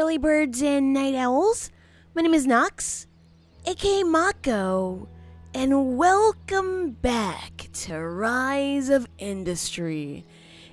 early birds and night owls. My name is Nox, aka Mako, and welcome back to Rise of Industry.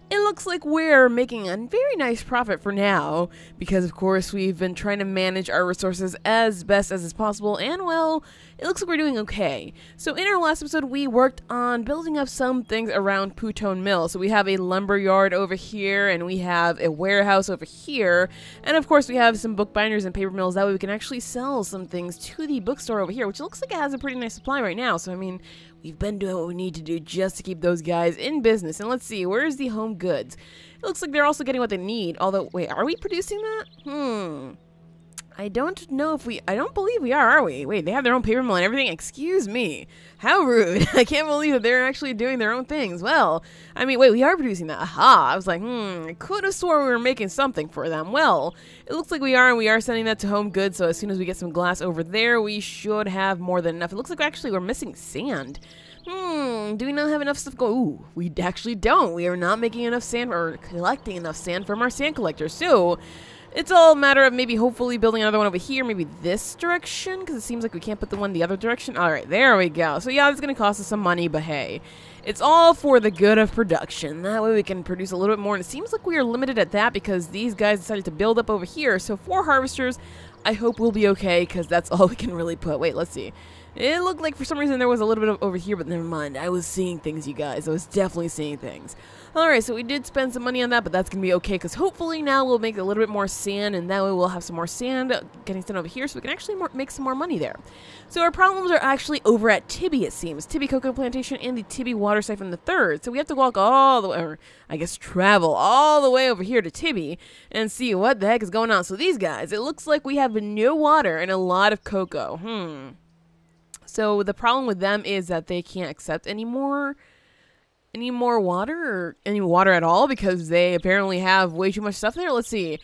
It looks like we're making a very nice profit for now, because of course we've been trying to manage our resources as best as is possible, and well, it looks like we're doing okay. So in our last episode, we worked on building up some things around Putone Mill. So we have a lumber yard over here, and we have a warehouse over here, and of course we have some bookbinders and paper mills. That way we can actually sell some things to the bookstore over here, which looks like it has a pretty nice supply right now. So I mean, we've been doing what we need to do just to keep those guys in business. And let's see, where's the home goods? It looks like they're also getting what they need. Although, wait, are we producing that? I don't know if I don't believe we are we? Wait, they have their own paper mill and everything? Excuse me. How rude. I can't believe that they're actually doing their own things. Well, I mean, wait, we are producing that. Aha. I was like, I could have sworn we were making something for them. Well, it looks like we are, and we are sending that to home goods. So as soon as we get some glass over there, we should have more than enough. It looks like actually we're missing sand. Do we not have enough stuff go? Ooh, we actually don't. We are not making enough sand or collecting enough sand from our sand collector. So it's all a matter of maybe hopefully building another one over here, maybe this direction, because it seems like we can't put the one the other direction. All right, there we go. So yeah, it's going to cost us some money, but hey, it's all for the good of production. That way we can produce a little bit more, and it seems like we are limited at that because these guys decided to build up over here. So 4 harvesters, I hope we'll be okay, because that's all we can really put. Wait, let's see. It looked like for some reason there was a little bit of over here, but never mind. I was seeing things, you guys. I was definitely seeing things. Alright, so we did spend some money on that, but that's going to be okay, because hopefully now we'll make a little bit more sand, and that way we'll have some more sand getting sent over here, so we can actually make some more money there. So our problems are actually over at Tibby, it seems. Tibby Cocoa Plantation and the Tibby Water Siphon the Third. So we have to walk all the way, or I guess travel all the way over here to Tibby and see what the heck is going on. So these guys, it looks like we have no water and a lot of cocoa. So the problem with them is that they can't accept any more water, or any water at all, because they apparently have way too much stuff there. Let's see.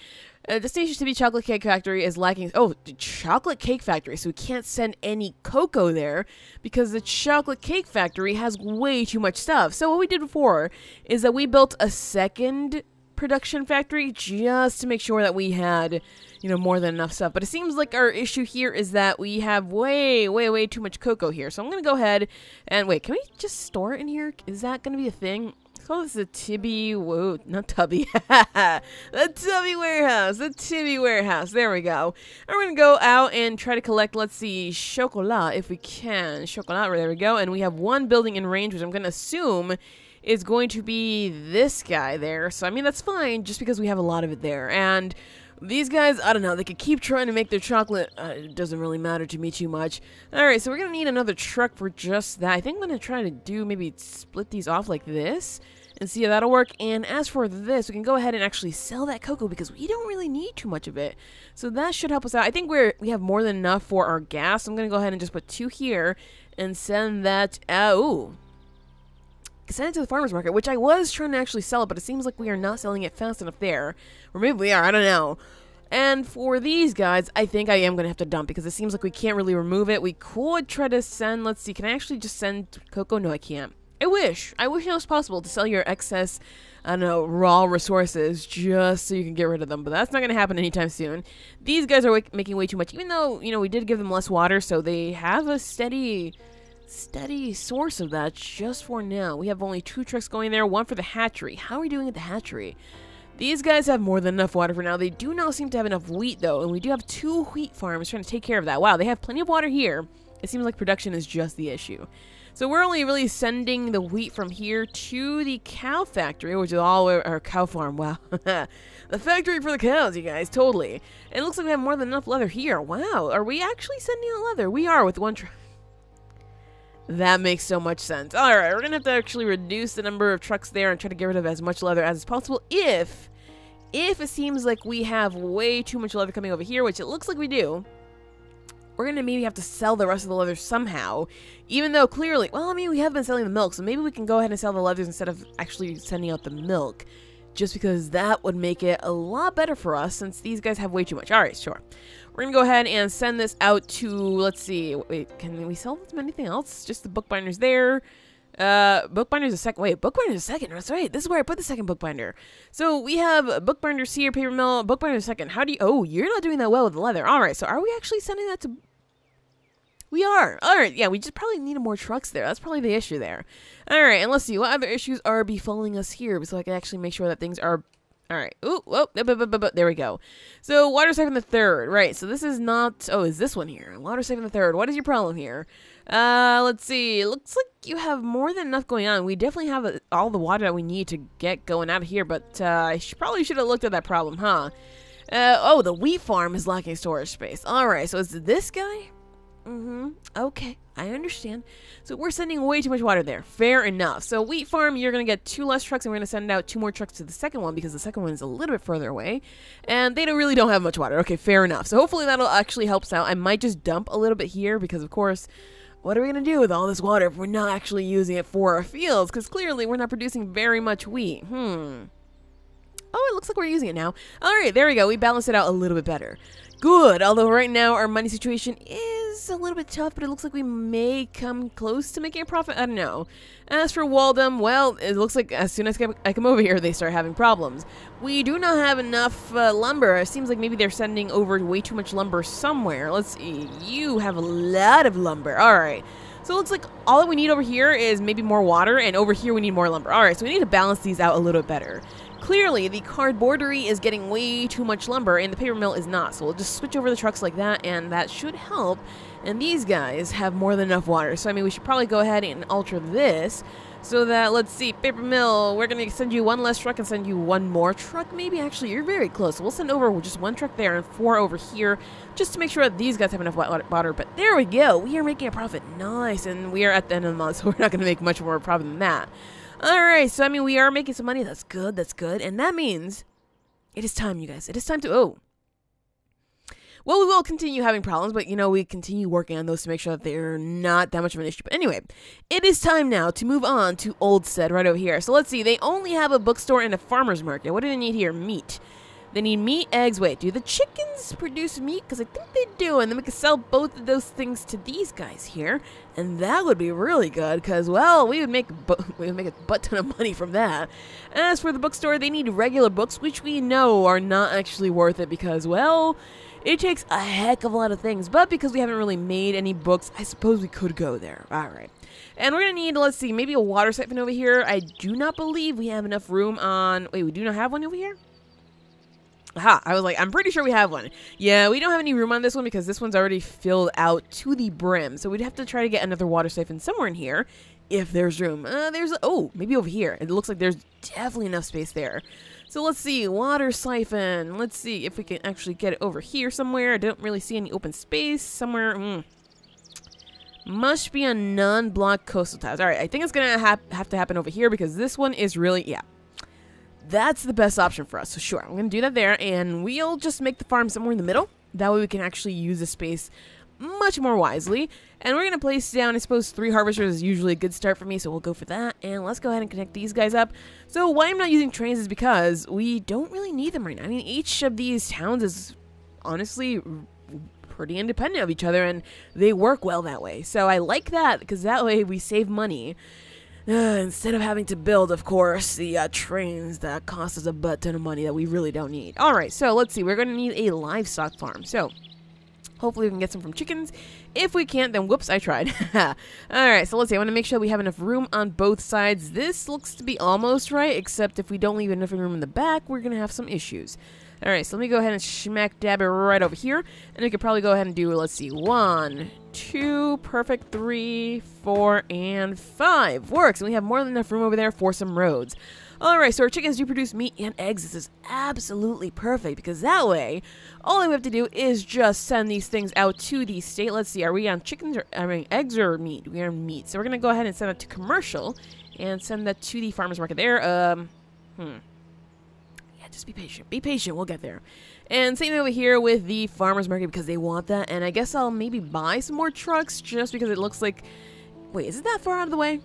Destination Tibby Chocolate Cake Factory is lacking. Oh, Chocolate Cake Factory. So we can't send any cocoa there because the Chocolate Cake Factory has way too much stuff. So what we did before is that we built a second production factory just to make sure that we had, more than enough stuff. But it seems like our issue here is that we have way too much cocoa here. So I'm going to go ahead and wait, can we just store it in here? Is that going to be a thing? Oh, this is a Tibby, whoa, not Tubby. The Tubby warehouse, the Tibby warehouse. There we go. And we're going to go out and try to collect, let's see, chocolat if we can. Chocolat, there we go. And we have one building in range, which I'm going to assume is going to be this guy there. So, I mean, that's fine just because we have a lot of it there. And these guys, I don't know, they could keep trying to make their chocolate. It doesn't really matter to me too much. Alright, so we're going to need another truck for just that. I think I'm going to try to do maybe split these off like this and see how that'll work. And as for this, we can go ahead and actually sell that cocoa because we don't really need too much of it. So that should help us out. I think we have more than enough for our gas. I'm going to go ahead and just put 2 here and send that out. Ooh. Send it to the farmer's market, which I was trying to actually sell it, but it seems like we are not selling it fast enough there. Or maybe we are, I don't know. And for these guys, I think I am going to have to dump because it seems like we can't really remove it. We could try to send, let's see, can I actually just send cocoa? No, I can't. I wish it was possible to sell your excess, I don't know, raw resources just so you can get rid of them, but that's not going to happen anytime soon. These guys are making way too much, even though, we did give them less water, so they have a steady source of that just for now. We have only 2 trucks going there, 1 for the hatchery. How are we doing at the hatchery? These guys have more than enough water for now. They do not seem to have enough wheat, though, and we do have 2 wheat farms trying to take care of that. Wow, they have plenty of water here. It seems like production is just the issue. So we're only really sending the wheat from here to the cow factory, which is all our cow farm. Wow. The factory for the cows, you guys, totally. And it looks like we have more than enough leather here. Wow, are we actually sending out leather? We are with 1 truck. That makes so much sense. Alright, we're going to have to actually reduce the number of trucks there and try to get rid of as much leather as possible if it seems like we have way too much leather coming over here, which it looks like we do. We're going to maybe have to sell the rest of the leather somehow, even though clearly, well, I mean, we have been selling the milk, so maybe we can go ahead and sell the leathers instead of actually sending out the milk, just because that would make it a lot better for us since these guys have way too much. Alright, sure. We're going to go ahead and send this out to, let's see, wait, can we sell them anything else? Just the bookbinders there. Bookbinder's a second. Wait, Bookbinder's a second. That's right. This is where I put the second bookbinder. So we have bookbinders here, paper mill, bookbinder's second. How do you... Oh, you're not doing that well with the leather. All right, so are we actually sending that to... We are. All right, yeah, we just probably need more trucks there. That's probably the issue there. All right, and let's see. What other issues are befalling us here so I can actually make sure that things are... All right. Ooh, whoa, there we go. So, water siphon the third. Right, so this is not... Oh, is this one here? Water siphon the third. What is your problem here? Let's see. It looks like you have more than enough going on. We definitely have all the water that we need to get going out of here, but I probably should have looked at that problem, huh? Oh, the wheat farm is lacking storage space. All right, so is this guy? Okay, I understand. So we're sending way too much water there. Fair enough. So wheat farm, you're going to get 2 less trucks, and we're going to send out 2 more trucks to the second one because the second one is a little bit further away, and they really don't have much water. Okay, fair enough. So hopefully that'll actually help us out. I might just dump a little bit here because, of course, what are we going to do with all this water if we're not actually using it for our fields? Because clearly we're not producing very much wheat. Oh, it looks like we're using it now. All right, there we go. We balanced it out a little bit better. Good, although right now our money situation is a little bit tough, but it looks like we may come close to making a profit. I don't know. As for Waldom, well, it looks like as soon as I come over here, they start having problems. We do not have enough lumber. It seems like maybe they're sending over way too much lumber somewhere. Let's see. You have a lot of lumber. All right. So it looks like all that we need over here is maybe more water, and over here we need more lumber. All right, so we need to balance these out a little better. Clearly, the cardboardery is getting way too much lumber, and the paper mill is not. So we'll just switch over the trucks like that, and that should help. And these guys have more than enough water. So, I mean, we should probably go ahead and alter this so that, let's see, paper mill, we're going to send you 1 less truck and send you 1 more truck. Maybe, actually, you're very close. So we'll send over just 1 truck there and 4 over here just to make sure that these guys have enough water. But there we go. We are making a profit. Nice. And we are at the end of the month, so we're not going to make much more profit than that. Alright, so I mean, we are making some money. That's good, that's good. And that means it is time, you guys. It is time to... Oh. Well, we will continue having problems, but, you know, we continue working on those to make sure that they're not that much of an issue. But anyway, it is time now to move on to Old Stead right over here. So let's see. They only have a bookstore and a farmer's market. What do they need here? Meat. They need meat, eggs. Wait, do the chickens produce meat? Because I think they do. And then we can sell both of those things to these guys here. And that would be really good because, well, we would make a butt ton of money from that. As for the bookstore, they need regular books, which we know are not actually worth it because, well, it takes a heck of a lot of things. But because we haven't really made any books, I suppose we could go there. All right. And we're going to need, let's see, maybe a water siphon over here. I do not believe we have enough room on... Wait, we do not have one over here? Aha, I was like, I'm pretty sure we have one. Yeah, we don't have any room on this one because this one's already filled out to the brim. So we'd have to try to get another water siphon somewhere in here if there's room. Oh, maybe over here. It looks like there's definitely enough space there. So let's see, water siphon. Let's see if we can actually get it over here somewhere. I don't really see any open space somewhere. Must be a non-block coastal tiles. All right, I think it's going to have to happen over here because this one is really, yeah. That's the best option for us. So sure, I'm going to do that there, and we'll just make the farm somewhere in the middle. That way we can actually use the space much more wisely. And we're going to place down, I suppose, 3 harvesters is usually a good start for me, so we'll go for that. And let's go ahead and connect these guys up. So why I'm not using trains is because we don't really need them right now. I mean, each of these towns is honestly pretty independent of each other, and they work well that way. So I like that because that way we save money. Instead of having to build, of course, the trains that cost us a butt ton of money that we really don't need. Alright, so let's see. We're going to need a livestock farm. So, hopefully we can get some from chickens. If we can't, then whoops, I tried. Alright, so let's see. I want to make sure we have enough room on both sides. This looks to be almost right, except if we don't leave enough room in the back, we're going to have some issues. Alright, so let me go ahead and smack dab it right over here. And we could probably go ahead and do, let's see, 1, 2, perfect, 3, 4, and 5. Works, and we have more than enough room over there for some roads. Alright, so our chickens do produce meat and eggs. This is absolutely perfect, because that way, all we have to do is just send these things out to the state. Let's see, are we on chickens, or, I mean, eggs or meat? We are on meat. So we're going to go ahead and send it to commercial, and send that to the farmer's market there. Just be patient. Be patient. We'll get there. And same over here with the farmer's market because they want that. And I guess I'll maybe buy some more trucks just because it looks like... Wait, is it that far out of the way?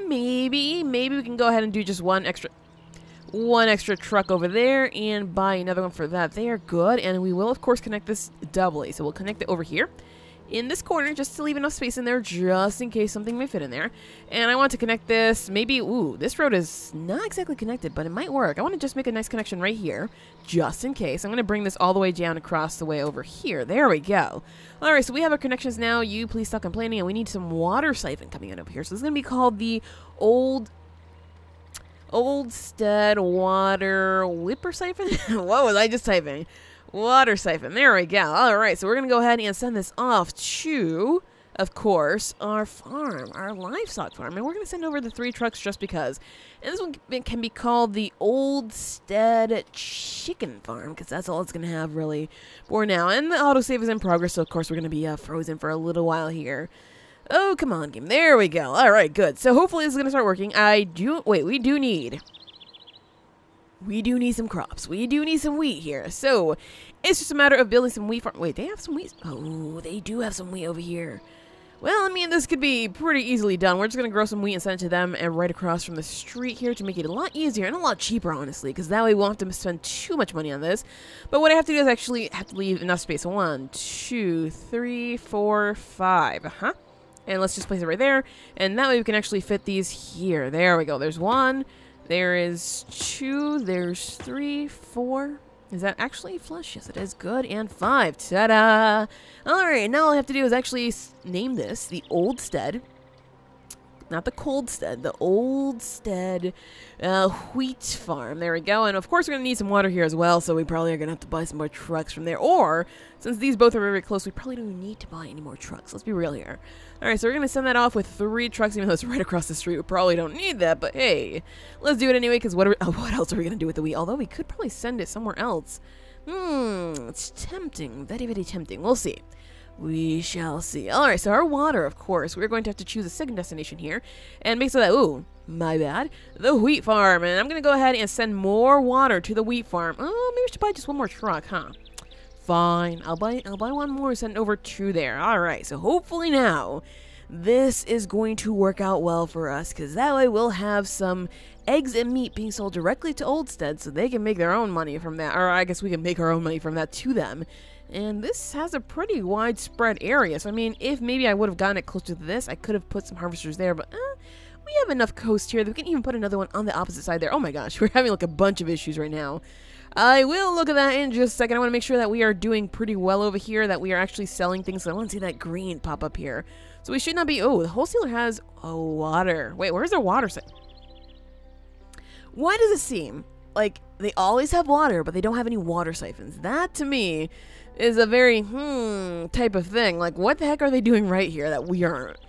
Maybe. Maybe we can go ahead and do just one extra truck over there and buy another one for that. They are good. And we will, of course, connect this doubly. So we'll connect it over here. in this corner just to leave enough space in there just in case something may fit in there. And I want to connect this, maybe, ooh, this road is not exactly connected, but it might work. I want to just make a nice connection right here, just in case. I'm going to bring this all the way down across the way over here. There we go. All right, so we have our connections now. You please stop complaining, and we need some water siphon coming out of here. So this is going to be called the Old Stead water whipper siphon? What was I just typing? Water siphon. There we go. All right, so we're going to go ahead and send this off to, of course, our farm, our livestock farm. And we're going to send over the 3 trucks just because. And this one can be called the Old Stead chicken farm because that's all it's going to have really for now. And the autosave is in progress, so of course we're going to be frozen for a little while here. Oh, come on, game. There we go. All right, good. So hopefully this is going to start working. We do need some crops. We do need some wheat here. So it's just a matter of building some wheat farm. Wait, they have some wheat? Oh, they do have some wheat over here. Well, I mean, this could be pretty easily done. We're just going to grow some wheat and send it to them and right across from the street here to make it a lot easier and a lot cheaper, honestly, because that way we won't have to spend too much money on this. But what I have to do is actually have to leave enough space. 1, 2, 3, 4, 5. And let's just place it right there. And that way we can actually fit these here. There we go. There's 1. There is 2. There's 3, 4. Is that actually flush? Yes, it is. Good. And 5. Ta-da! Alright, now all I have to do is actually name this the Old Stead. Not the Cold Stead. The Old Stead wheat farm. There we go. And of course we're going to need some water here as well, so we probably are going to have to buy some more trucks from there. Or, since these both are very close, we probably don't need to buy any more trucks. Let's be real here. Alright, so we're going to send that off with 3 trucks, even though it's right across the street. We probably don't need that, but hey, let's do it anyway, because what else are we going to do with the wheat? Although we could probably send it somewhere else. It's tempting. Very, very tempting. We'll see. We shall see. Alright, so our water, of course, we're going to have to choose a second destination here. And make so that, ooh, my bad, the wheat farm. And I'm going to go ahead and send more water to the wheat farm. Oh, maybe we should buy just one more truck, huh? Fine. I'll buy one more and send it over to there. Alright, so hopefully now this is going to work out well for us, because that way we'll have some eggs and meat being sold directly to Old Stead so they can make their own money from that. Or I guess we can make our own money from that to them. And this has a pretty widespread area. So, I mean, if maybe I would have gotten it closer to this, I could have put some harvesters there. But we have enough coast here that we can even put another one on the opposite side there. Oh my gosh, we're having like a bunch of issues right now. I will look at that in just a second. I want to make sure that we are doing pretty well over here, that we are actually selling things. So I want to see that green pop up here. So we should not be... Oh, the wholesaler has water. Wait, where's their water? Why does it seem like they always have water, but they don't have any water siphons? That, to me, is a very, type of thing. Like, what the heck are they doing right here that we aren't?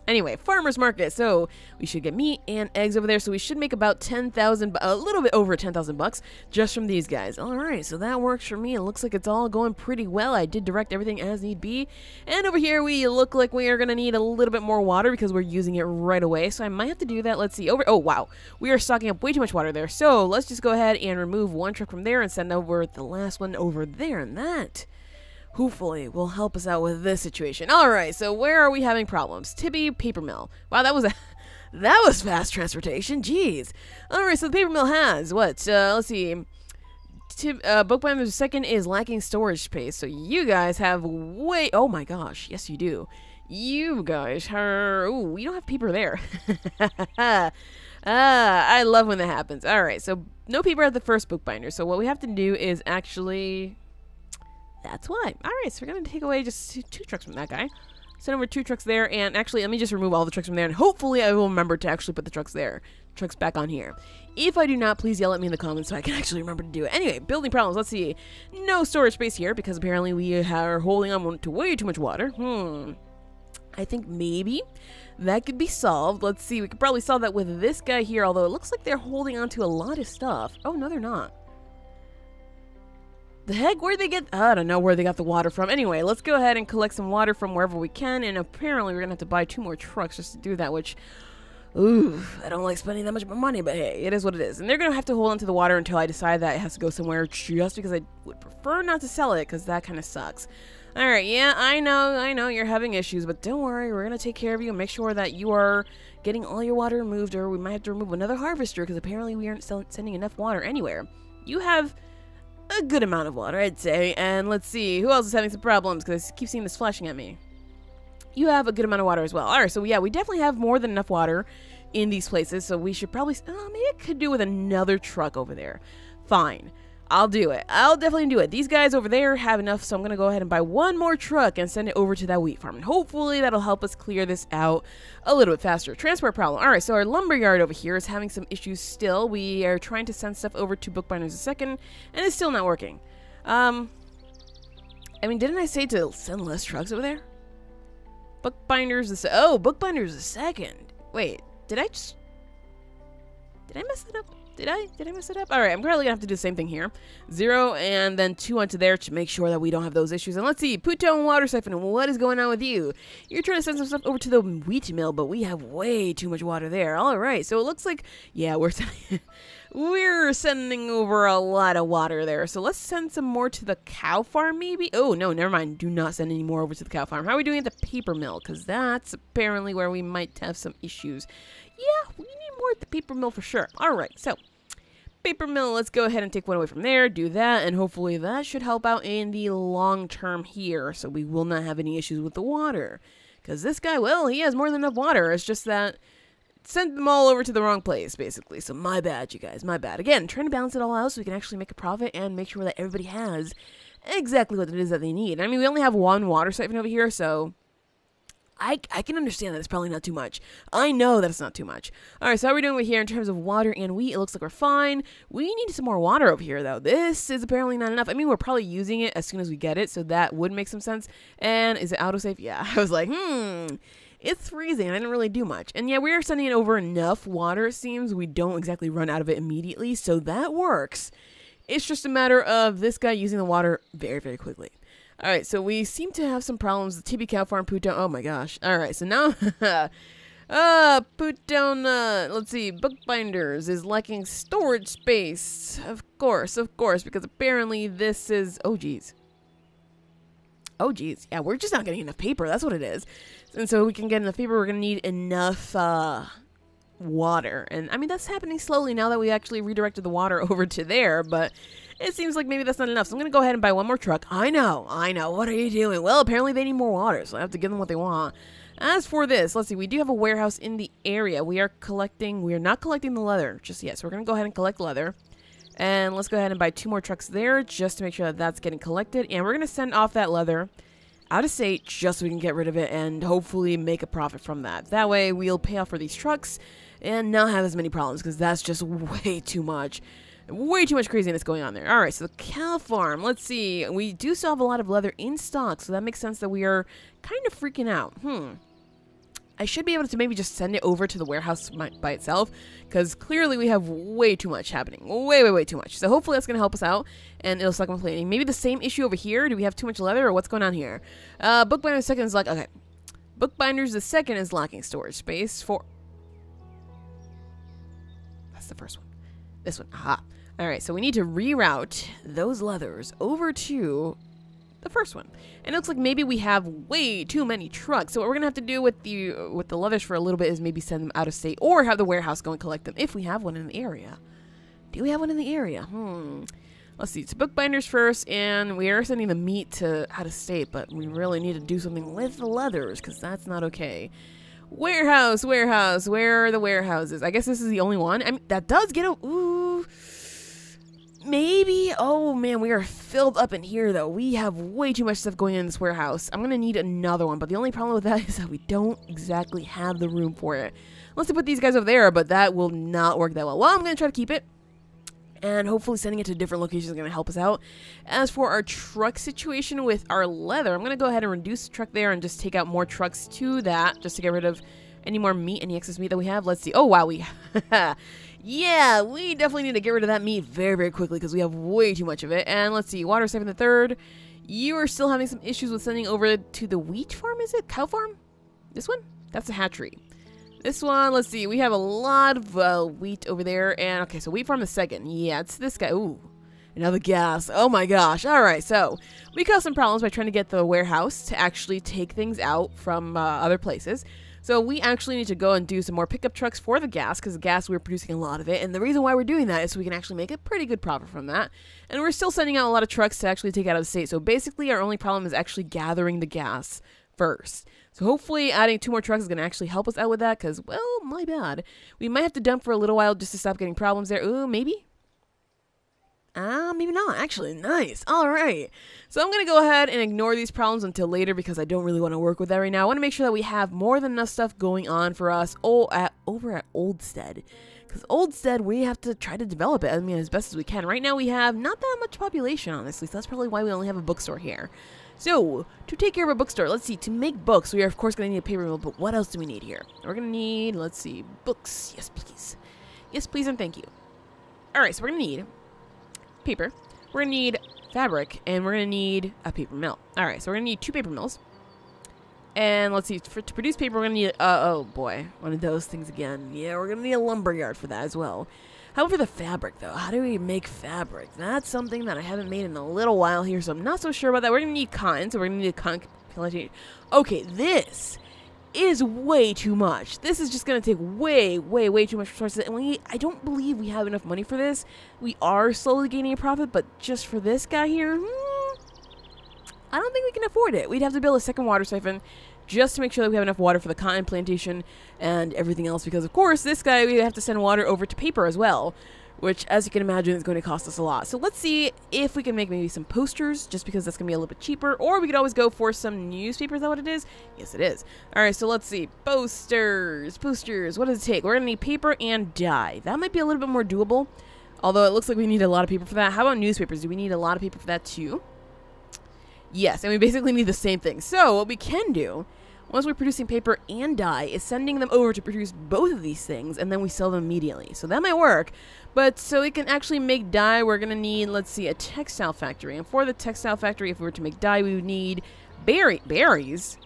Anyway, farmer's market. So we should get meat and eggs over there. So we should make about 10,000, a little bit over 10,000 bucks just from these guys. All right, so that works for me. It looks like it's all going pretty well. I did direct everything as need be. And over here, we look like we are going to need a little bit more water because we're using it right away. So I might have to do that. Let's see. Oh, wow. We are stocking up way too much water there. So let's just go ahead and remove 1 truck from there and send over the last one over there. And that, hopefully, will help us out with this situation. Alright, so where are we having problems? Tibby Paper Mill. Wow, that was fast transportation. Jeez. Alright, so the paper mill has, what? Let's see. Bookbinder second is lacking storage space. So you guys have way... Oh my gosh. Yes, you do. You guys are... Ooh, we don't have paper there. I love when that happens. Alright, so no paper at the first bookbinder. So what we have to do is actually... That's why. Alright, so we're going to take away just 2 trucks from that guy. Send over 2 trucks there, and actually, let me just remove all the trucks from there, and hopefully I will remember to actually put the trucks there. Trucks back on here. If I do not, please yell at me in the comments so I can actually remember to do it. Anyway, building problems. Let's see. No storage space here, because apparently we are holding on to way too much water. I think maybe that could be solved. Let's see. We could probably solve that with this guy here, although it looks like they're holding on to a lot of stuff. Oh, no, they're not. The heck? Where'd they get... I don't know where they got the water from. Anyway, let's go ahead and collect some water from wherever we can, and apparently we're gonna have to buy 2 more trucks just to do that, which... Ooh, I don't like spending that much money, but hey, it is what it is. And they're gonna have to hold on to the water until I decide that it has to go somewhere, just because I would prefer not to sell it, because that kind of sucks. Alright, yeah, I know you're having issues, but don't worry, we're gonna take care of you and make sure that you are getting all your water removed, or we might have to remove another harvester, because apparently we aren't sending enough water anywhere. You have a good amount of water, I'd say. And let's see, who else is having some problems? Because I keep seeing this flashing at me. You have a good amount of water as well. All right, so yeah, we definitely have more than enough water in these places, so we should probably, maybe I could do with another truck over there. Fine. I'll do it. I'll definitely do it. These guys over there have enough, so I'm going to go ahead and buy one more truck and send it over to that wheat farm. And hopefully that'll help us clear this out a little bit faster. Transport problem. All right, so our lumber yard over here is having some issues still. We are trying to send stuff over to Bookbinders a second, and it's still not working. I mean, didn't I say to send less trucks over there? Bookbinders Bookbinders a second. Wait, did I mess it up? Did I mess it up? All right, I'm probably gonna have to do the same thing here. 0 and then 2 onto there to make sure that we don't have those issues. And let's see, Puto water siphon, what is going on with you? You're trying to send some stuff over to the wheat mill, but we have way too much water there. All right, so it looks like, yeah, we're sending over a lot of water there. So let's send some more to the cow farm, maybe? Oh, no, never mind. Do not send any more over to the cow farm. How are we doing at the paper mill? Because that's apparently where we might have some issues. Yeah, we need more at the paper mill for sure. All right, so paper mill, let's go ahead and take one away from there, do that, and hopefully that should help out in the long term here, so we will not have any issues with the water. Because this guy, well, he has more than enough water. It's just that sent them all over to the wrong place, basically. So my bad, you guys, my bad. Again, trying to balance it all out so we can actually make a profit and make sure that everybody has exactly what it is that they need. I mean, we only have one water siphon over here, so I can understand that it's probably not too much. I know that it's not too much. All right, so how are we doing over here in terms of water and wheat? It looks like we're fine. We need some more water over here, though. This is apparently not enough. I mean, we're probably using it as soon as we get it, so that would make some sense. And is it autosave? Yeah, I was like, it's freezing. I didn't really do much. And yeah, we are sending over enough water, it seems. We don't exactly run out of it immediately, so that works. It's just a matter of this guy using the water very, very quickly. All right, so we seem to have some problems. The TB cow farm put down. Oh my gosh. All right, so now, put down, let's see, Bookbinders is lacking storage space. Of course, because apparently this is, oh geez. Yeah, we're just not getting enough paper. That's what it is. And so we can get enough paper, we're going to need enough, water. And I mean, that's happening slowly now that we actually redirected the water over to there, but it seems like maybe that's not enough. So I'm going to go ahead and buy one more truck. I know. What are you doing? Well, apparently they need more water, so I have to give them what they want. As for this, let's see. We do have a warehouse in the area. We are not collecting the leather just yet. So we're going to go ahead and collect leather. And let's go ahead and buy 2 more trucks there just to make sure that that's getting collected. And we're going to send off that leather out of state just so we can get rid of it and hopefully make a profit from that. That way we'll pay off for these trucks and not have as many problems because that's just way too much. Way too much craziness going on there. All right, so the cow farm. Let's see. We do still have a lot of leather in stock, so that makes sense that we are kind of freaking out. I should be able to maybe just send it over to the warehouse by itself, because clearly we have way too much happening. Way too much. So hopefully that's going to help us out, and it'll stop complaining. Maybe the same issue over here. Do we have too much leather, or what's going on here? Bookbinders second is like, okay. Bookbinders the second is lacking storage space for... That's the first one. This one. Aha. All right, so we need to reroute those leathers over to the first one. And it looks like maybe we have way too many trucks. So what we're going to have to do with the leathers for a little bit is maybe send them out of state or have the warehouse go and collect them if we have one in the area. Do we have one in the area? Let's see. It's Bookbinders first, and we are sending the meat to out of state, but we really need to do something with the leathers because that's not okay. Warehouse. Where are the warehouses? I guess this is the only one. I mean, that does get a... Ooh... Maybe? Oh man, we are filled up in here though. We have way too much stuff going in this warehouse. I'm gonna need another one, but the only problem with that is that we don't exactly have the room for it. Let's put these guys over there, but that will not work that well. Well, I'm gonna try to keep it, and hopefully sending it to different locations is gonna help us out. As for our truck situation with our leather, I'm gonna go ahead and reduce the truck there and just take out more trucks to that, just to get rid of any more meat, any excess meat that we have. Let's see. Oh wow, we yeah, we definitely need to get rid of that meat very, very quickly because we have way too much of it. And let's see, water siphon the third. You are still having some issues with sending over to the wheat farm, is it? Cow farm? This one? That's a hatchery. This one, let's see, we have a lot of wheat over there. And okay, so wheat farm the second. Yeah, it's this guy. Ooh, another gas. Oh my gosh. All right, so we caused some problems by trying to get the warehouse to actually take things out from other places. So we actually need to go and do some more pickup trucks for the gas, because the gas, we're producing a lot of it. And the reason why we're doing that is so we can actually make a pretty good profit from that. And we're still sending out a lot of trucks to actually take out of the state. So basically our only problem is actually gathering the gas first. So hopefully adding 2 more trucks is going to actually help us out with that because, well, my bad. We might have to dump for a little while just to stop getting problems there. Ooh, maybe? Maybe not. Actually, nice. All right. So I'm going to go ahead and ignore these problems until later because I don't really want to work with that right now. I want to make sure that we have more than enough stuff going on for us over at Old Stead. Because Old Stead, we have to try to develop it, I mean, as best as we can. Right now, we have not that much population, honestly. So that's probably why we only have a bookstore here. So, to take care of a bookstore, let's see. To make books, we are, of course, going to need a paper mill. But what else do we need here? We're going to need, let's see, books. Yes, please. Yes, please, and thank you. All right, so we're going to need paper, we're gonna need fabric, and we're gonna need a paper mill. All right, so we're gonna need 2 paper mills, and let's see, to produce paper we're gonna need oh boy, one of those things again. Yeah, we're gonna need a lumber yard for that as well. How about for the fabric though? How do we make fabric? That's something that I haven't made in a little while here, so I'm not so sure about that. We're gonna need cotton, so we're gonna need a cotton plantation. Okay, this is way too much. This is just going to take way too much resources, and I don't believe we have enough money for this. We are slowly gaining a profit, but just for this guy here, I don't think we can afford it. We'd have to build a second water siphon just to make sure that we have enough water for the cotton plantation and everything else, because of course this guy, we have to send water over to paper as well, which, as you can imagine, is going to cost us a lot. So let's see if we can make maybe some posters, just because that's going to be a little bit cheaper. Or we could always go for some newspapers. Is that what it is? Yes, it is. All right, so let's see. Posters. What does it take? We're going to need paper and dye. That might be a little bit more doable, although it looks like we need a lot of paper for that. How about newspapers? Do we need a lot of paper for that too? Yes, and we basically need the same thing. So what we can do, once we're producing paper and dye, is sending them over to produce both of these things, and then we sell them immediately. So that might work. But so we can actually make dye, we're going to need, let's see, a textile factory. And for the textile factory, if we were to make dye, we would need berries.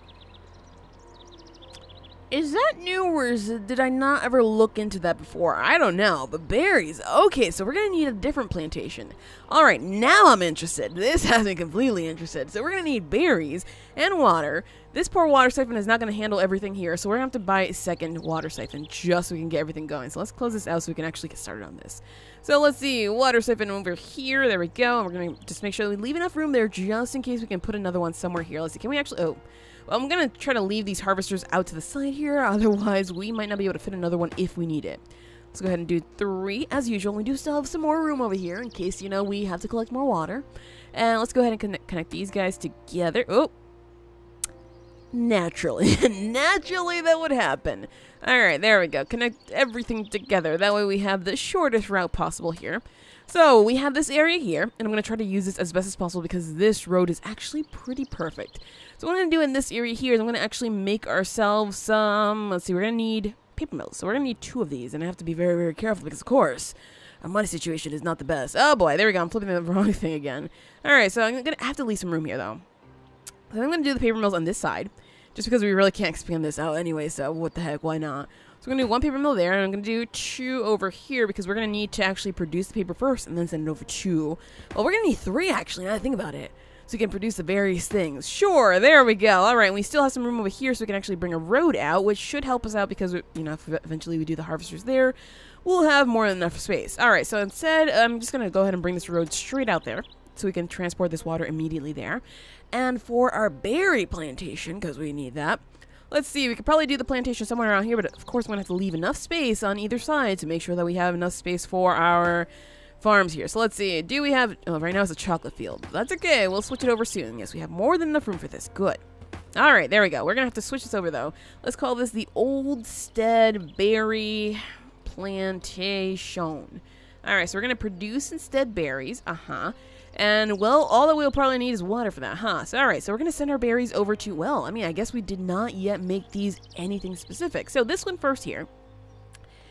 Is that new, or did I not ever look into that before? I don't know, but berries. Okay, so we're going to need a different plantation. All right, now I'm interested. This has me completely interested. So we're going to need berries and water. This poor water siphon is not going to handle everything here, so we're going to have to buy a second water siphon just so we can get everything going. So let's close this out so we can actually get started on this. So let's see, water siphon over here. There we go. And we're going to just make sure that we leave enough room there just in case we can put another one somewhere here. Let's see, can we actually... Oh. Well, I'm going to try to leave these harvesters out to the side here, otherwise we might not be able to fit another one if we need it. Let's go ahead and do 3 as usual. We do still have some more room over here in case, you know, we have to collect more water. And let's go ahead and connect these guys together. Oh! Naturally. Naturally that would happen. Alright, there we go. Connect everything together. That way we have the shortest route possible here. So we have this area here, and I'm going to try to use this as best as possible because this road is actually pretty perfect. So what I'm going to do in this area here is I'm going to actually make ourselves some, let's see, we're going to need paper mills. So we're going to need 2 of these, and I have to be very careful because, of course, our money situation is not the best. Oh boy, there we go. I'm flipping the wrong thing again. Alright, so I'm going to have to leave some room here, though. So I'm going to do the paper mills on this side, just because we really can't expand this out anyway, so what the heck, why not? So we're going to do 1 paper mill there, and I'm going to do 2 over here, because we're going to need to actually produce the paper first, and then send it over to... Well, we're going to need 3, actually, now that I think about it. So we can produce the various things. Sure, there we go. Alright, we still have some room over here, so we can actually bring a road out, which should help us out, because, you know, if eventually we do the harvesters there, we'll have more than enough space. Alright, so instead, I'm just going to go ahead and bring this road straight out there, so we can transport this water immediately there. And for our berry plantation, because we need that, let's see, we could probably do the plantation somewhere around here, but of course we're going to have to leave enough space on either side to make sure that we have enough space for our farms here. So let's see, do we have... Oh, right now it's a chocolate field. That's okay, we'll switch it over soon. Yes, we have more than enough room for this. Good. Alright, there we go. We're going to have to switch this over, though. Let's call this the Old Stead Berry Plantation. Alright, so we're going to produce instead berries. And, well, all that we'll probably need is water for that, So, alright, so we're going to send our berries over to, well, I mean, I guess we did not yet make these anything specific. So, this one first here,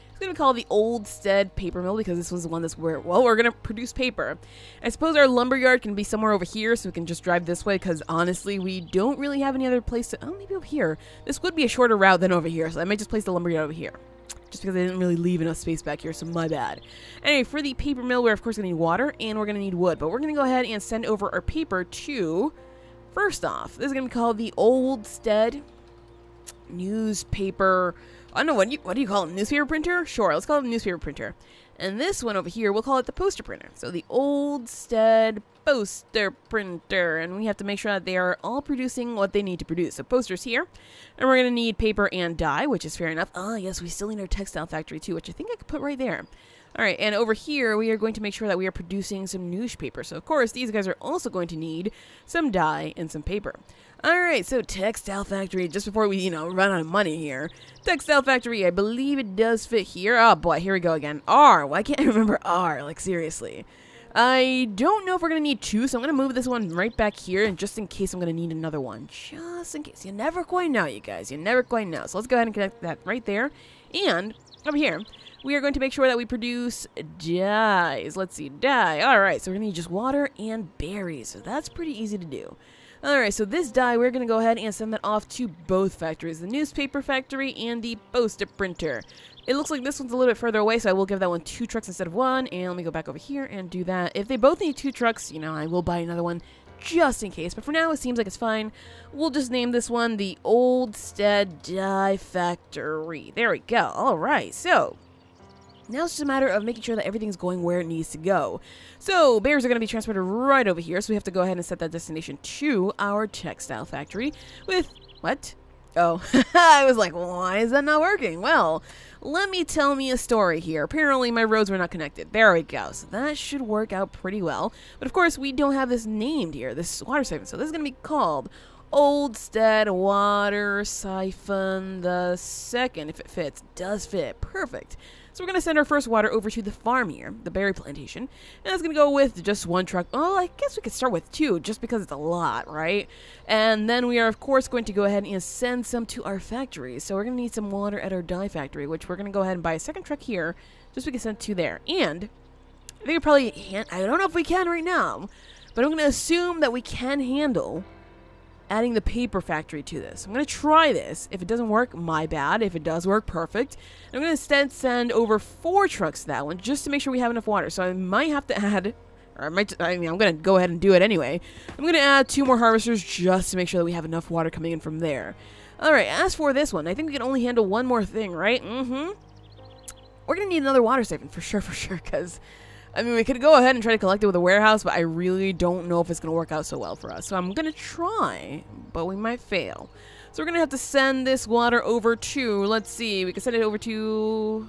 it's going to be called the Old Stead Paper Mill, because this was the one that's where, well, we're going to produce paper. I suppose our lumberyard can be somewhere over here, so we can just drive this way, because, honestly, we don't really have any other place to, oh, maybe over here. This would be a shorter route than over here, so I might just place the lumberyard over here. Just because I didn't really leave enough space back here, so my bad. Anyway, for the paper mill, we're of course going to need water, and we're going to need wood. But we're going to go ahead and send over our paper to, first off, this is going to be called the Old Stead Newspaper... I don't know, what do you call it? Newspaper printer? Sure, let's call it a newspaper printer. And this one over here, we'll call it the poster printer. So the Old Stead poster printer. And we have to make sure that they are all producing what they need to produce. So posters here. And we're going to need paper and dye, which is fair enough. Ah, yes, we still need our textile factory too, which I think I could put right there. All right, and over here, we are going to make sure that we are producing some newspaper. So, of course, these guys are also going to need some dye and some paper. All right, so textile factory, just before we, run out of money here. Textile factory, I believe it does fit here. Oh, boy, here we go again. R. Why can't I remember R? Like, seriously. I don't know if we're going to need two, so I'm going to move this one right back here, and just in case I'm going to need another one. Just in case. You never quite know, you guys. You never quite know. So let's go ahead and connect that right there. And over here, we are going to make sure that we produce dyes. Let's see, dye. All right, so we're going to need just water and berries. So that's pretty easy to do. All right, so this dye, we're going to go ahead and send that off to both factories, the newspaper factory and the poster printer. It looks like this one's a little bit further away, so I will give that one 2 trucks instead of 1. And let me go back over here and do that. If they both need 2 trucks, I will buy another one just in case. But for now, it seems like it's fine. We'll just name this one the Old Stead Dye Factory. There we go. All right, so now it's just a matter of making sure that everything's going where it needs to go. So bears are going to be transported right over here, so we have to go ahead and set that destination to our textile factory with, what? Oh, I was like, why is that not working? Well, let me tell me a story here. Apparently my roads were not connected. There we go. So that should work out pretty well. But of course, we don't have this named here, this water siphon. So this is going to be called Old Stead Water Siphon the Second, if it fits. It does fit. Perfect. So we're going to send our first water over to the farm here, the berry plantation. And it's going to go with just 1 truck. Oh, I guess we could start with 2, just because it's a lot, right? And then we are, of course, going to go ahead and send some to our factory. So we're going to need some water at our dye factory, which we're going to go ahead and buy a second truck here, just so we can send 2 there. And I think we probably I don't know if we can right now, but I'm going to assume that we can handle adding the paper factory to this. I'm going to try this. If it doesn't work, my bad. If it does work, perfect. I'm going to instead send over 4 trucks to that one just to make sure we have enough water. So I might have to add, or I'm going to go ahead and do it anyway. I'm going to add 2 more harvesters just to make sure that we have enough water coming in from there. All right, as for this one, I think we can only handle 1 more thing, right? We're going to need another water siphon for sure, because we could go ahead and try to collect it with a warehouse, but I really don't know if it's going to work out so well for us. So I'm going to try, but we might fail. So we're going to have to send this water over to, let's see, we can send it over to,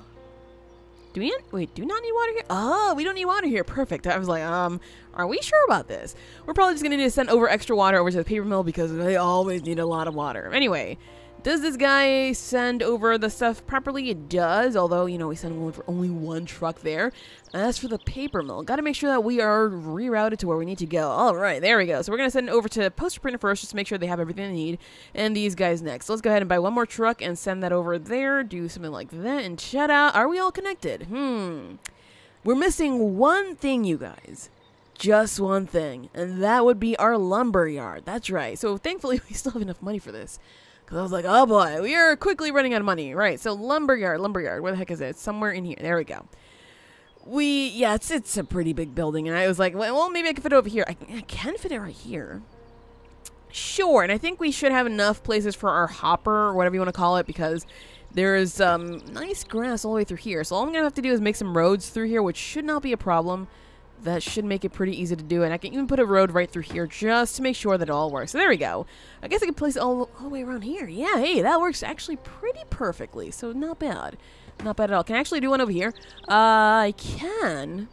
do we not need water here? Oh, we don't need water here. Perfect. I was like, are we sure about this? We're probably just going to need to send over extra water over to the paper mill because they always need a lot of water. Anyway, does this guy send over the stuff properly? It does, although, we send only 1 truck there. As for the paper mill, got to make sure that we are rerouted to where we need to go. All right, there we go. So we're going to send it over to poster printer first just to make sure they have everything they need, and these guys next. So let's go ahead and buy 1 more truck and send that over there, do something like that, and shout out, are we all connected? We're missing 1 thing, you guys. Just 1 thing, and that would be our lumber yard. That's right. So thankfully, we still have enough money for this. Because I was like, oh boy, we are quickly running out of money. Right, so lumberyard, where the heck is it? It's somewhere in here. There we go. Yeah, it's a pretty big building. And I was like, well, maybe I can fit it over here. I can fit it right here. Sure, and I think we should have enough places for our hopper, or whatever you want to call it, because there's nice grass all the way through here. So all I'm going to have to do is make some roads through here, which should not be a problem. That should make it pretty easy to do, and I can even put a road right through here just to make sure that it all works. So there we go. I guess I can place it all the way around here. Yeah, hey, that works actually pretty perfectly, so not bad. Not bad at all. Can I actually do one over here? I can.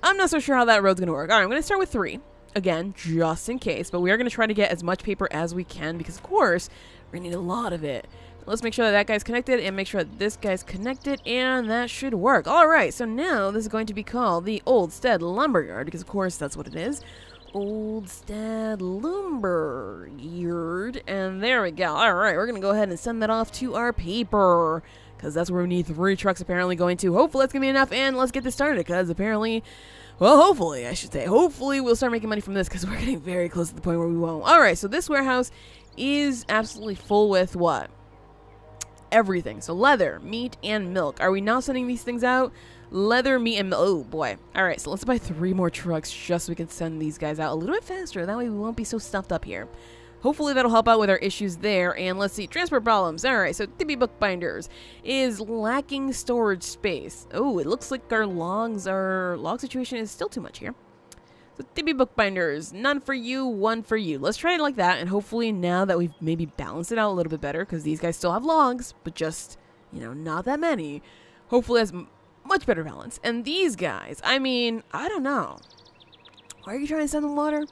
I'm not so sure how that road's going to work. All right, I'm going to start with 3. Again, just in case, but we are going to try to get as much paper as we can because, of course, we're going to need a lot of it. Let's make sure that guy's connected and make sure that this guy's connected, and that should work. All right, so now this is going to be called the Old Stead Lumberyard because, of course, that's what it is. Old Stead Lumberyard, and there we go. All right, we're going to go ahead and send that off to our paper because that's where we need 3 trucks apparently going to. Hopefully that's going to be enough, and let's get this started because apparently, well, hopefully, I should say, hopefully we'll start making money from this because we're getting very close to the point where we won't. All right, so this warehouse is absolutely full with what? Everything. So leather, meat, and milk. Are we now sending these things out? Leather, meat, and milk. Oh, boy. All right, so let's buy 3 more trucks just so we can send these guys out a little bit faster. That way we won't be so stuffed up here. hopefully that'll help out with our issues there. And let's see, transport problems. All right, so Tibby Bookbinders is lacking storage space. Oh, it looks like our log situation is still too much here. So Tibby Bookbinders, none for you, one for you. Let's try it like that, and hopefully now that we've maybe balanced it out a little bit better, because these guys still have logs, but just, you know, not that many. Hopefully that's much better balance. And these guys, I mean, I don't know. Why are you trying to send them water?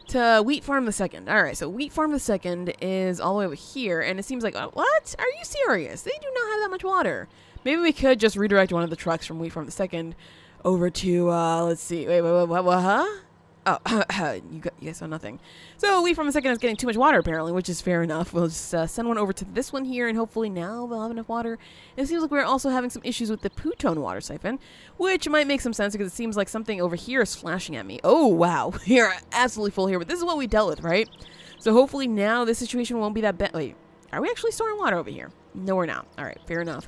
To Wheat Farm the Second. Alright, so Wheat Farm the Second is all the way over here, and it seems like, what? Are you serious? They do not have that much water. Maybe we could just redirect one of the trucks from Wheat Farm the Second over to, let's see, wait, what, huh? Oh, you guys saw nothing. So Wheat Farm the Second is getting too much water, apparently, which is fair enough. We'll just send one over to this one here, and hopefully now they'll have enough water. It seems like we're also having some issues with the Putone water siphon, which might make some sense because it seems like something over here is flashing at me. Oh, wow. We are absolutely full here, but this is what we dealt with, right? So hopefully now this situation won't be that bad. Wait, are we actually storing water over here? No, we're not. All right, fair enough.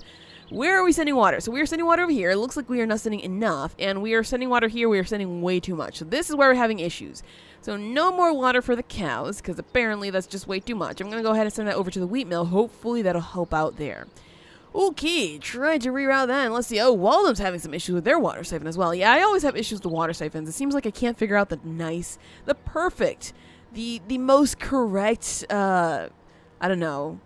Where are we sending water? So we are sending water over here. It looks like we are not sending enough. And we are sending water here. We are sending way too much. So this is where we're having issues. So no more water for the cows, because apparently that's just way too much. I'm going to go ahead and send that over to the wheat mill. Hopefully that'll help out there. Okay, try to reroute that. And let's see. Oh, Waldem's having some issues with their water siphon as well. Yeah, I always have issues with the water siphons. It seems like I can't figure out the perfect, the most correct, I don't know,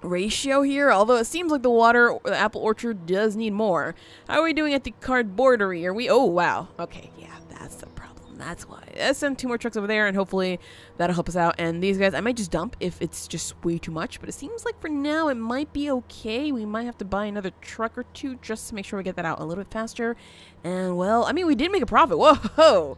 ratio here, although it seems like the apple orchard does need more. How are we doing at the cardboardery? Are we, oh wow, okay, yeah, that's the problem, that's why. Let's send 2 more trucks over there and hopefully that'll help us out. And these guys I might just dump if it's just way too much, but it seems like for now it might be okay. We might have to buy another truck or 2 just to make sure we get that out a little bit faster. And well, I mean, we did make a profit. Whoa,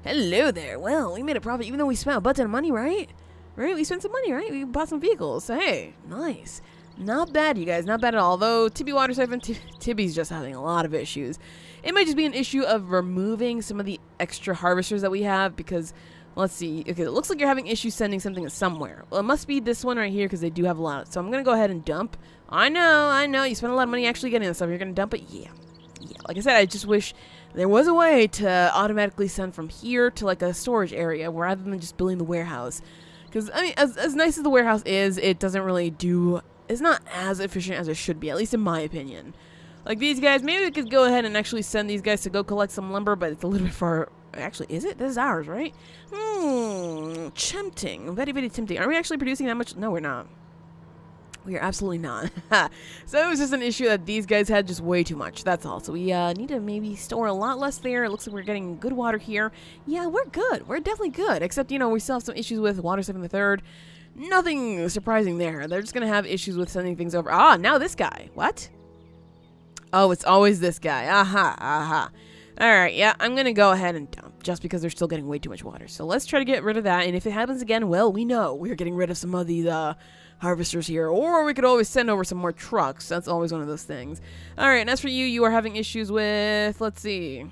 hello there. Well, we made a profit even though we spent a butt ton of money, right? Right, we spent some money, right? We bought some vehicles, so hey, nice. Not bad, you guys, not bad at all. Though Tibby Water Siphon, Tibby's just having a lot of issues. It might just be an issue of removing some of the extra harvesters that we have because, let's see, okay, it looks like you're having issues sending something somewhere. Well, it must be this one right here because they do have a lot. So I'm going to go ahead and dump. I know, you spent a lot of money actually getting this stuff. You're going to dump it? Yeah, like I said, I just wish there was a way to automatically send from here to like a storage area rather than just building the warehouse. Because, I mean, as nice as the warehouse is, it doesn't really do... It's not as efficient as it should be, at least in my opinion. Like these guys, maybe we could go ahead and actually send these guys to go collect some lumber, but it's a little bit far... Actually, is it? This is ours, right? Tempting. Very, very tempting. Are we actually producing that much? No, we're not. We are absolutely not. So it was just an issue that these guys had just way too much. That's all. So we need to maybe store a lot less there. It looks like we're getting good water here. Yeah, we're good. We're definitely good. Except, you know, we still have some issues with water siphon the third. Nothing surprising there. They're just going to have issues with sending things over. Ah, now this guy. What? Oh, it's always this guy. Aha. Alright, yeah, I'm going to go ahead and dump just because they're still getting way too much water. So let's try to get rid of that. And if it happens again, well, we know we're getting rid of some of these harvesters here. Or we could always send over some more trucks. That's always one of those things. Alright, and as for you, you are having issues with, let's see,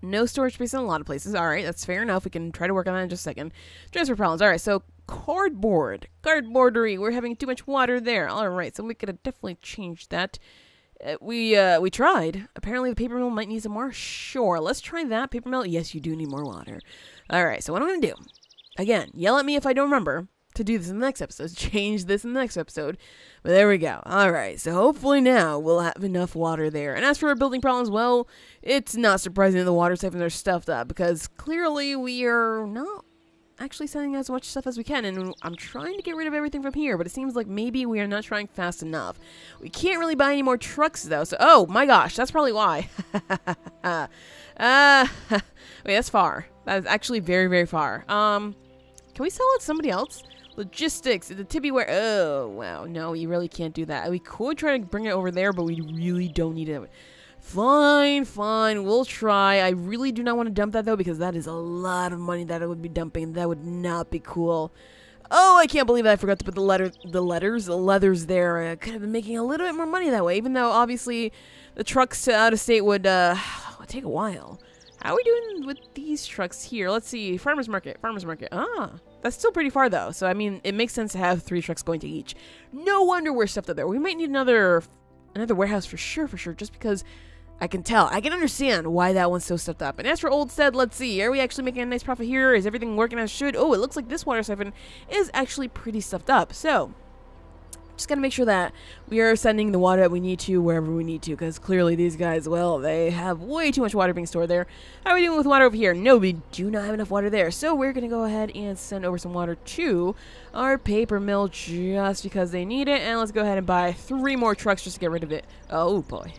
no storage space in a lot of places. Alright, that's fair enough. We can try to work on that in just a second. Transfer problems. Alright, so cardboardery. We're having too much water there. Alright, so we could have definitely changed that. We tried. Apparently the paper mill might need some more. Sure, let's try that. Paper mill, yes, you do need more water. Alright, so what I'm going to do, again, yell at me if I don't remember to do this in the next episode. Change this in the next episode. But there we go. Alright, so hopefully now we'll have enough water there. And as for our building problems, well, it's not surprising that the water siphons are stuffed up because clearly we are not actually sending as much stuff as we can, and I'm trying to get rid of everything from here, but it seems like maybe we are not trying fast enough. We can't really buy any more trucks though, so oh my gosh, that's probably why. Wait, that's far. That is actually very, very far. Can we sell it to somebody else? Logistics, the Tibbyware. Oh wow, no, you really can't do that. We could try to bring it over there, but we really don't need it. Fine, we'll try. I really do not want to dump that, though, because that is a lot of money that I would be dumping. That would not be cool. Oh, I can't believe I forgot to put the leathers there. I could have been making a little bit more money that way, even though, obviously, the trucks to out of state would take a while. How are we doing with these trucks here? Let's see. Farmer's Market. Ah, that's still pretty far, though. So, I mean, it makes sense to have 3 trucks going to each. No wonder we're stuffed up there. We might need another warehouse for sure, just because I can tell. I can understand why that one's so stuffed up. And as for Old Stead, let's see. Are we actually making a nice profit here? Is everything working as it should? Oh, it looks like this water siphon is actually pretty stuffed up. So, just gotta make sure that we are sending the water that we need to wherever we need to, because clearly these guys, well, they have way too much water being stored there. How are we doing with water over here? No, we do not have enough water there. So we're gonna go ahead and send over some water to our paper mill just because they need it. And let's go ahead and buy 3 more trucks just to get rid of it. Oh boy.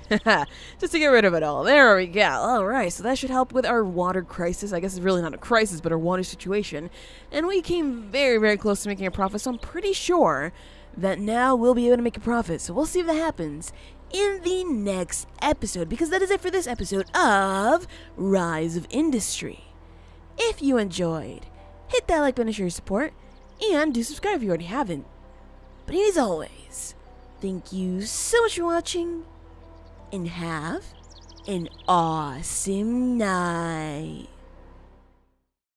Just to get rid of it all. There we go. Alright, so that should help with our water crisis. I guess it's really not a crisis, but our water situation. And we came very, very close to making a profit, so I'm pretty sure that now we'll be able to make a profit. So we'll see if that happens in the next episode, because that is it for this episode of Rise of Industry. If you enjoyed, hit that like button to show your support, and do subscribe if you already haven't. But as always, thank you so much for watching, and have an awesome night.